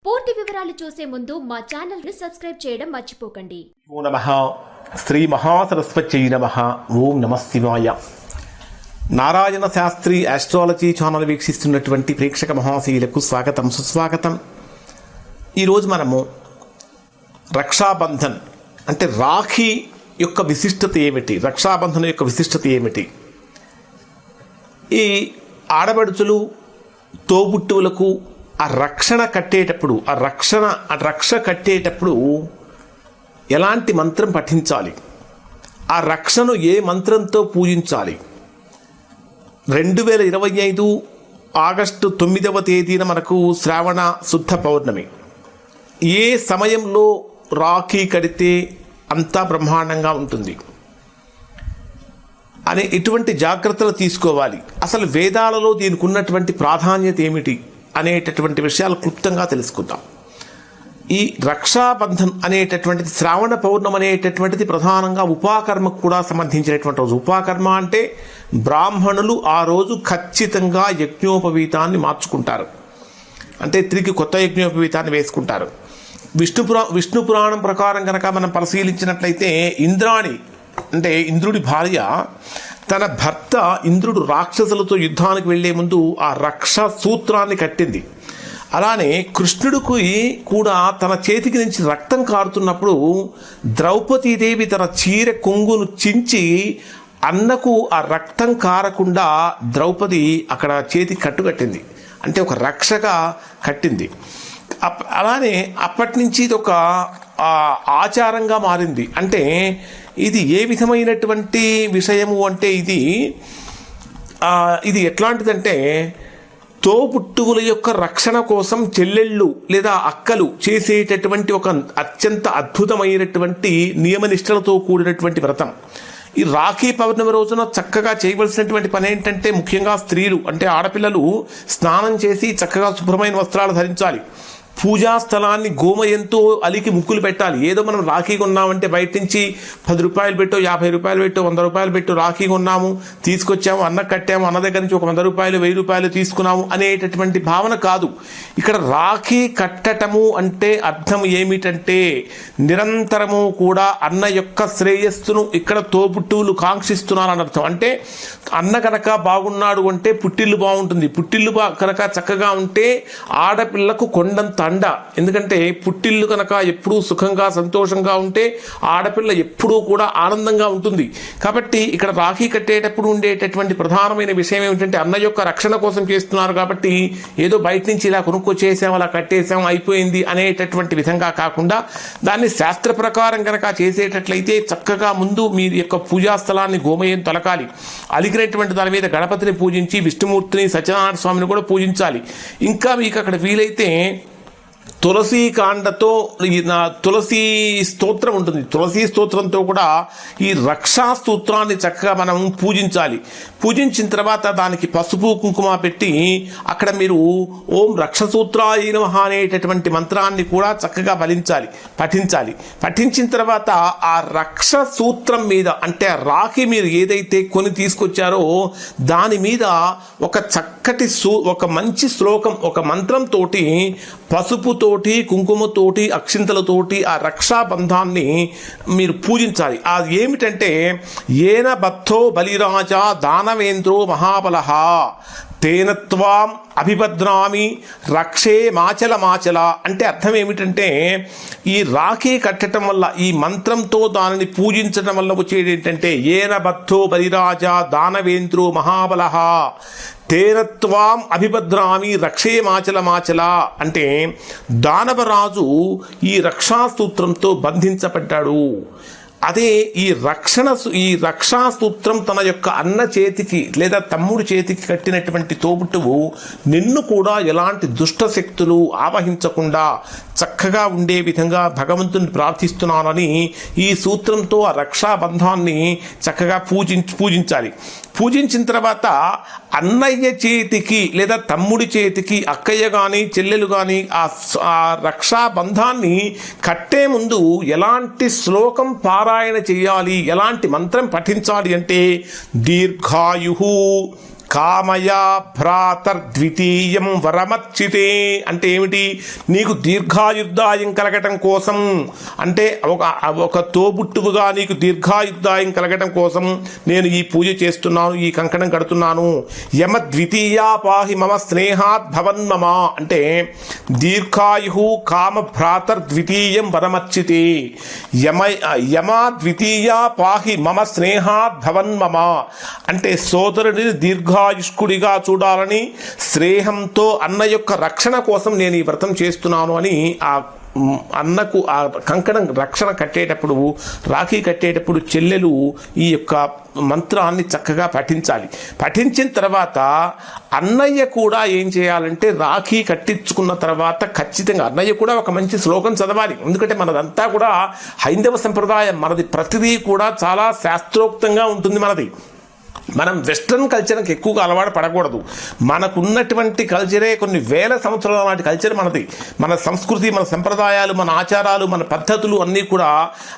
పూర్తి వివరాలు చూసే ముందు మా ఛానల్ ని సబ్స్క్రైబ్ చేయడం మర్చిపోకండి. ఓం నమః శ్రీ మహాసరస్వత్యై నమః. ఓం నమః శివాయ. నారాయణ శాస్త్రి ఆస్ట్రాలజీ ఛానల్ వీక్షిస్తున్నటువంటి ప్రేక్షక మహాశీలకు స్వాగతం, సుస్వాగతం. ఈరోజు మనము రక్షాబంధన్ అంటే రాఖీ యొక్క విశిష్టత ఏమిటి, రక్షాబంధన్ యొక్క విశిష్టత ఏమిటి, ఈ ఆడబడుచులు తోబుట్టువులకు ఆ రక్షణ కట్టేటప్పుడు రక్ష కట్టేటప్పుడు ఎలాంటి మంత్రం పఠించాలి, ఆ రక్షను ఏ మంత్రంతో పూజించాలి. 2025 ఆగస్టు 9వ తేదీన మనకు శ్రావణ శుద్ధ పౌర్ణమి. ఏ సమయంలో రాఖీ కడితే అంతా బ్రహ్మాండంగా ఉంటుంది అనే ఇటువంటి జాగ్రత్తలు తీసుకోవాలి. అసలు వేదాలలో దీనికి ఉన్నటువంటి ప్రాధాన్యత ఏమిటి అనేటటువంటి విషయాలు క్లుప్తంగా తెలుసుకుందాం. ఈ రక్షాబంధన్ అనేటటువంటిది శ్రావణ పౌర్ణమి అనేటటువంటిది ప్రధానంగా ఉపాకర్మకు కూడా సంబంధించినటువంటి రోజు. ఉపాకర్మ అంటే బ్రాహ్మణులు ఆ రోజు ఖచ్చితంగా యజ్ఞోపవీతాన్ని మార్చుకుంటారు, అంటే తిరిగి కొత్త యజ్ఞోపవీతాన్ని వేసుకుంటారు. విష్ణు పురాణం ప్రకారం కనుక మనం పరిశీలించినట్లయితే ఇంద్రాణి అంటే ఇంద్రుడి భార్య తన భర్త ఇంద్రుడు రాక్షసులతో యుద్ధానికి వెళ్లే ముందు ఆ రక్ష సూత్రాన్ని కట్టింది. అలానే కృష్ణుడికి కూడా తన చేతికి నుంచి రక్తం కారుతున్నప్పుడు ద్రౌపదీదేవి తన చీర కొంగును చించి అన్నకు ఆ రక్తం కారకుండా ద్రౌపది అక్కడ చేతికి కట్టుకట్టింది, అంటే ఒక రక్షగా కట్టింది. అలానే అప్పటి నుంచి ఇది ఒక ఆచారంగా మారింది. అంటే ఇది ఏ విధమైనటువంటి విషయము అంటే ఇది ఎట్లాంటిదంటే తోబుట్టువుల యొక్క రక్షణ కోసం చెల్లెళ్ళు లేదా అక్కలు చేసేటటువంటి ఒక అత్యంత అద్భుతమైనటువంటి నియమనిష్టలతో కూడినటువంటి వ్రతం. ఈ రాఖీ పౌర్ణమి రోజున చక్కగా చేయవలసినటువంటి పని ఏంటంటే ముఖ్యంగా స్త్రీలు అంటే ఆడపిల్లలు స్నానం చేసి చక్కగా శుభ్రమైన వస్త్రాలు ధరించాలి. పూజా స్థలాన్ని గోమయంతో అలికి ముక్కులు పెట్టాలి. ఏదో మనం రాఖీ కొన్నామంటే బయట నుంచి 10 రూపాయలు పెట్టో 50 రూపాయలు పెట్టో 100 రూపాయలు పెట్టో రాఖీ కొన్నాము, తీసుకొచ్చాము, అన్న కట్టాము, అన్న దగ్గర నుంచి ఒక 100 రూపాయలు 1000 రూపాయలు తీసుకున్నాము అనేటటువంటి భావన కాదు. ఇక్కడ రాఖీ కట్టటము అంటే అర్థం ఏమిటంటే నిరంతరము కూడా అన్న యొక్క శ్రేయస్సును ఇక్కడ తోబుట్టువులు కాంక్షిస్తున్నారని అర్థం. అంటే అన్న కనుక బాగున్నాడు అంటే పుట్టిల్లు బాగుంటుంది, పుట్టిల్లు కనుక చక్కగా ఉంటే ఆడపిల్లకు కొండంత అండ. ఎందుకంటే పుట్టిల్లు కనుక ఎప్పుడూ సుఖంగా సంతోషంగా ఉంటే ఆడపిల్ల ఎప్పుడూ కూడా ఆనందంగా ఉంటుంది. కాబట్టి ఇక్కడ రాఖీ కట్టేటప్పుడు ఉండేటటువంటి ప్రధానమైన విషయం ఏమిటంటే అన్న యొక్క రక్షణ కోసం చేస్తున్నారు కాబట్టి ఏదో బయట నుంచి ఇలా కొనుక్కొచ్చేసాం, అలా కట్టేసాం, అయిపోయింది అనేటటువంటి విధంగా కాకుండా దాన్ని శాస్త్ర ప్రకారం కనుక చేసేటట్లయితే చక్కగా ముందు మీ యొక్క పూజా స్థలాన్ని గోమయం తొలకాలి. అలిగినటువంటి దాని మీద గణపతిని పూజించి విష్ణుమూర్తిని సత్యనారాయణ స్వామిని కూడా పూజించాలి. ఇంకా మీకు అక్కడ వీలైతే తులసి కాండతో తులసి స్తోత్రం ఉంటుంది, తులసి స్తోత్రంతో కూడా ఈ రక్షా స్తోత్రాన్ని చక్కగా మనం పూజించాలి. పూజించిన తర్వాత దానికి పసుపు కుంకుమ పెట్టి అక్కడ మీరు ఓం రక్షసూత్రాయ నమః అనేటటువంటి మంత్రాన్ని కూడా చక్కగా పఠించాలి. పఠించిన తర్వాత ఆ రక్ష సూత్రం మీద అంటే రాఖీ మీరు ఏదైతే కొని తీసుకొచ్చారో దాని మీద ఒక చక్కటి ఒక మంచి శ్లోకం ఒక మంత్రంతో పసుపుతోటి కుంకుమతోటి అక్షింతలతోటి ఆ రక్షాబంధాన్ని మీరు పూజించాలి. అది ఏమిటంటే ఏన బద్ధో బలిరాజా దానవేంద్రో మహాబలః తేనత్వాం అభిభద్రామి రక్షే మాచల. అంటే అర్థం ఏమిటంటే ఈ రాఖీ కట్టడం వల్ల ఈ మంత్రంతో దానిని పూజించడం వల్ల వచ్చేది ఏంటంటే ఏన బద్ధో బలిరాజా దానవేంద్రో మహాబలః తేనత్వాం అభిభద్రామి రక్షే మాచల. అంటే దానవరాజు ఈ రక్షాసూత్రంతో బంధించబడ్డాడు. అదే ఈ రక్షాసూత్రం తన యొక్క అన్న చేతికి లేదా తమ్ముడి చేతికి కట్టినటువంటి తోబుట్టువు నిన్ను కూడా ఎలాంటి దుష్ట శక్తులు ఆవహించకుండా చక్కగా ఉండే విధంగా భగవంతుని ప్రార్థిస్తున్నానని ఈ సూత్రంతో ఆ రక్షాబంధాన్ని చక్కగా పూజించాలి. పూజించిన తర్వాత అన్నయ్య చేతికి లేదా తమ్ముడి చేతికి అక్కయ్య కానీ చెల్లెలు కానీ ఆ రక్షాబంధాన్ని కట్టే ముందు ఎలాంటి శ్లోకం పారాయణ చేయాలి, ఎలాంటి మంత్రం పఠించాలి అంటే దీర్ఘాయు కామయా భ్రాతర్ద్వితీయం వరమర్చితే అంటే ఏమిటి? నీకు దీర్ఘాయుర్దాయం కలగటం కోసం, అంటే ఒక తోబుట్టువుగా నీకు దీర్ఘాయుర్దాయం కలగటం కోసం నేను ఈ పూజ చేస్తున్నాను, ఈ కంకణం కడుతున్నాను. యమ ద్వితీయా పాహి మమ స్నేహాత్ భవన్మమ అంటే దీర్ఘాయు కామ భ్రాతర్ద్వితీయం వరమర్చితే యమ ద్వితీయా పాహి మమ స్నేహాత్ భవన్మమ అంటే సోదరుడిని దీర్ఘాయుష్కుడిగా చూడాలని స్నేహంతో అన్న యొక్క రక్షణ కోసం నేను ఈ వ్రతం చేస్తున్నాను అని ఆ అన్నకు ఆ కంకణం రక్షణ కట్టేటప్పుడు, రాఖీ కట్టేటప్పుడు చెల్లెలు ఈ యొక్క మంత్రాన్ని చక్కగా పఠించాలి. పఠించిన తర్వాత అన్నయ్య కూడా ఏం చేయాలంటే రాఖీ కట్టించుకున్న తర్వాత ఖచ్చితంగా అన్నయ్య కూడా ఒక మంచి శ్లోకం చదవాలి. ఎందుకంటే మనదంతా కూడా హైందవ సంప్రదాయం, మనది ప్రతిదీ కూడా చాలా శాస్త్రోక్తంగా ఉంటుంది. మనం వెస్ట్రన్ కల్చర్కి ఎక్కువగా అలవాటు పడకూడదు. మనకున్నటువంటి కల్చరే కొన్ని వేల సంవత్సరాల నాటి కల్చర్ మనది. మన సంస్కృతి, మన సంప్రదాయాలు, మన ఆచారాలు, మన పద్ధతులు అన్నీ కూడా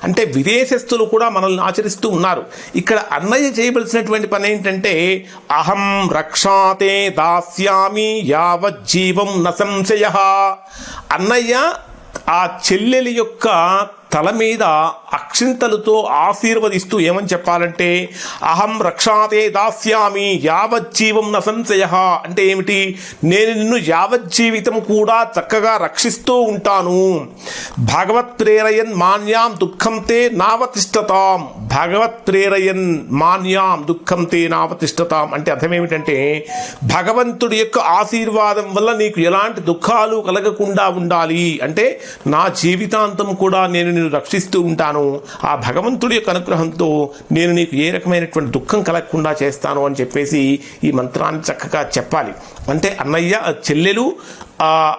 అంటే విదేశస్తులు కూడా మనల్ని ఆచరిస్తూ ఉన్నారు. ఇక్కడ అన్నయ్య చేయవలసినటువంటి పని ఏంటంటే అహం రక్షాతే దాస్యామి యావజ్జీవం న సంశయ. అన్నయ్య ఆ చెల్లెలి యొక్క తల మీద అక్షింతలతో ఆశీర్వదిస్తూ ఏమని చెప్పాలంటే అహం రక్షాతే దాస్యామి యావజ్జీవం న సంశయ అంటే ఏమిటి? నేను నిన్ను యావజ్జీవితం కూడా చక్కగా రక్షిస్తూ ఉంటాను. భగవత్ ప్రేరయన్ మాన్యాం దుఃఖం తే నావతిష్టతాం. భగవత్ ప్రేరయన్ మాన్యాం దుఃఖం తే నావతిష్టతాం అంటే అర్థం ఏమిటంటే భగవంతుడి యొక్క ఆశీర్వాదం వల్ల నీకు ఎలాంటి దుఃఖాలు కలగకుండా ఉండాలి అంటే నా జీవితాంతం కూడా నేను రక్షిస్తూ ఉంటాను. ఆ భగవంతుడి యొక్క అనుగ్రహంతో నేను నీకు ఏ రకమైనటువంటి దుఃఖం కలగకుండా చేస్తాను అని చెప్పేసి ఈ మంత్రాన్ని చక్కగా చెప్పాలి. అంటే అన్నయ్య చెల్లెలు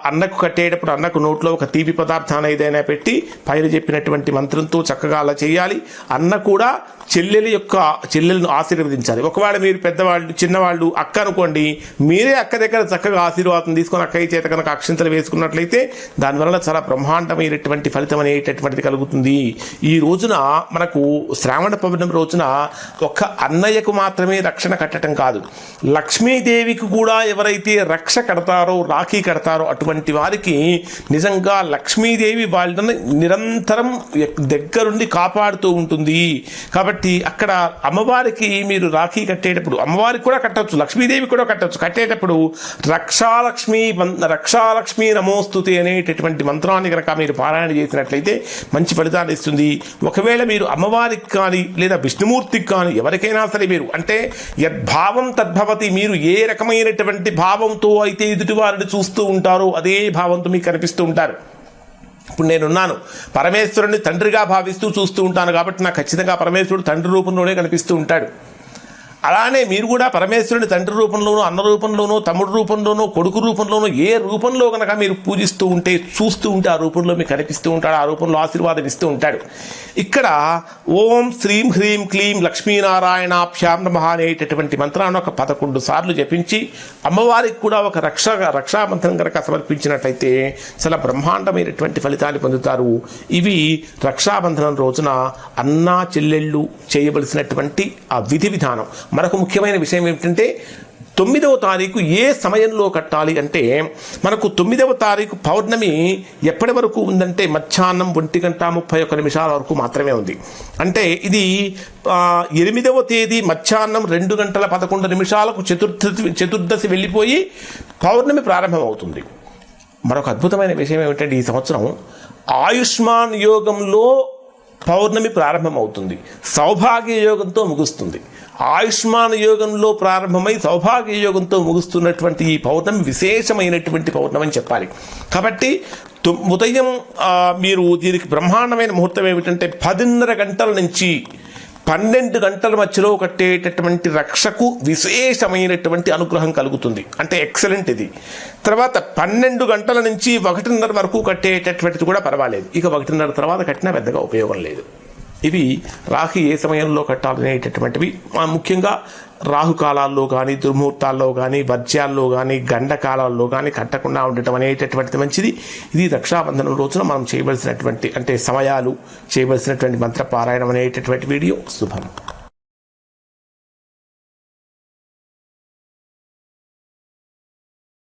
అన్నకు కట్టేటప్పుడు అన్నకు నోట్లో ఒక తీపి పదార్థాన్ని ఏదైనా పెట్టి పైన చెప్పినటువంటి మంత్రంతో చక్కగా అలా చేయాలి. అన్న కూడా చెల్లెలను ఆశీర్వదించాలి. ఒకవేళ మీరు పెద్దవాళ్ళు, చిన్నవాళ్ళు, అక్క అనుకోండి, మీరే అక్క దగ్గర చక్కగా ఆశీర్వాదం తీసుకొని అక్కయ్య చేత కనుక అక్షింతలు వేసుకున్నట్లయితే దానివల్ల చాలా బ్రహ్మాండమైనటువంటి ఫలితం అనేటటువంటిది కలుగుతుంది. ఈ రోజున మనకు శ్రావణ పౌర్ణమి రోజున ఒక అన్నయ్యకు మాత్రమే రక్షణ కట్టడం కాదు, లక్ష్మీదేవికి కూడా ఎవరైతే రక్ష కడతారో, రాఖీ కడతారో అటువంటి వారికి నిజంగా లక్ష్మీదేవి వాళ్ళని నిరంతరం దగ్గరుండి కాపాడుతూ ఉంటుంది. కాబట్టి అక్కడ అమ్మవారికి మీరు రాఖీ కట్టేటప్పుడు అమ్మవారికి కూడా కట్టవచ్చు, లక్ష్మీదేవి కూడా కట్టవచ్చు. కట్టేటప్పుడు రక్షాలక్ష్మి నమోస్తుతే అనేటటువంటి మంత్రాన్ని కనుక మీరు పారాయణ చేసినట్లయితే మంచి ఫలితాన్ని ఇస్తుంది. ఒకవేళ మీరు అమ్మవారికి కానీ లేదా విష్ణుమూర్తికి కానీ ఎవరికైనా సరే మీరు అంటే యద్భావం తద్భవతి, మీరు ఏ రకమైనటువంటి భావంతో అయితే ఎదుటి వారిని చూస్తూ ఉంటారో అదే భావంతో మీకు కనిపిస్తూ ఉంటారు. ఇప్పుడు నేనున్నాను, పరమేశ్వరుని తండ్రిగా భావిస్తూ చూస్తూ ఉంటాను కాబట్టి నాకు ఖచ్చితంగా పరమేశ్వరుడు తండ్రి రూపంలోనే కనిపిస్తూ ఉంటాడు. అలానే మీరు కూడా పరమేశ్వరుని తండ్రి రూపంలోనూ, అన్న రూపంలోనూ, తమ్ముడు రూపంలోనూ, కొడుకు రూపంలోనూ ఏ రూపంలో కనుక మీరు పూజిస్తూ ఉంటే, చూస్తూ ఉంటే ఆ రూపంలో మీకు కనిపిస్తూ ఉంటాడు, ఆ రూపంలో ఆశీర్వాదం ఇస్తూ ఉంటాడు. ఇక్కడ ఓం శ్రీం హ్రీం క్లీం లక్ష్మీనారాయణాభ్యాం నమః అనేటటువంటి మంత్రాన్ని ఒక 11 సార్లు జపించి అమ్మవారికి కూడా ఒక రక్షామంత్రం కనుక సమర్పించినట్లయితే చాలా బ్రహ్మాండమైనటువంటి ఫలితాన్ని పొందుతారు. ఇవి రక్షాబంధనం రోజున అన్నా చెల్లెళ్ళు చేయవలసినటువంటి ఆ విధి విధానం. మనకు ముఖ్యమైన విషయం ఏమిటంటే 9వ తారీఖు ఏ సమయంలో కట్టాలి అంటే మనకు 9వ తారీఖు పౌర్ణమి ఎప్పటి వరకు ఉందంటే మధ్యాహ్నం 1:31 వరకు మాత్రమే ఉంది. అంటే ఇది 8వ తేదీ మధ్యాహ్నం 2:11 చతుర్దశి వెళ్ళిపోయి పౌర్ణమి ప్రారంభమవుతుంది. మరొక అద్భుతమైన విషయం ఏమిటంటే ఈ సంవత్సరం ఆయుష్మాన్ యోగంలో పౌర్ణమి ప్రారంభమవుతుంది, సౌభాగ్య యోగంతో ముగుస్తుంది. ఆయుష్మాన్ యోగంలో ప్రారంభమై సౌభాగ్య యోగంతో ముగుస్తున్నటువంటి ఈ పౌర్ణమి విశేషమైనటువంటి పౌర్ణమి అని చెప్పాలి. కాబట్టి ఉదయం మీరు దీనికి బ్రహ్మాండమైన ముహూర్తం ఏమిటంటే 10:30 గంటల నుంచి 12 గంటల మధ్యలో కట్టేటటువంటి రక్షకు విశేషమైనటువంటి అనుగ్రహం కలుగుతుంది. అంటే ఎక్సలెంట్ ఇది. తర్వాత 12 గంటల నుంచి 1:30 వరకు కట్టేటటువంటిది కూడా పర్వాలేదు. ఇక 1:30 తర్వాత కట్టినా పెద్దగా ఉపయోగం లేదు. ఇవి రాఖీ ఏ సమయంలో కట్టాలనేటటువంటివి ముఖ్యంగా రాహుకాలాల్లో కానీ, దుర్ముహూర్తాల్లో కానీ, వర్జ్యాల్లో కానీ, గండకాలాల్లో కానీ కట్టకుండా ఉండటం అనేటటువంటిది మంచిది. ఇది రక్షాబంధనం రోజున మనం చేయవలసినటువంటి అంటే సమయాలు, చేయవలసినటువంటి మంత్రపారాయణం అనేటటువంటి వీడియో. శుభం.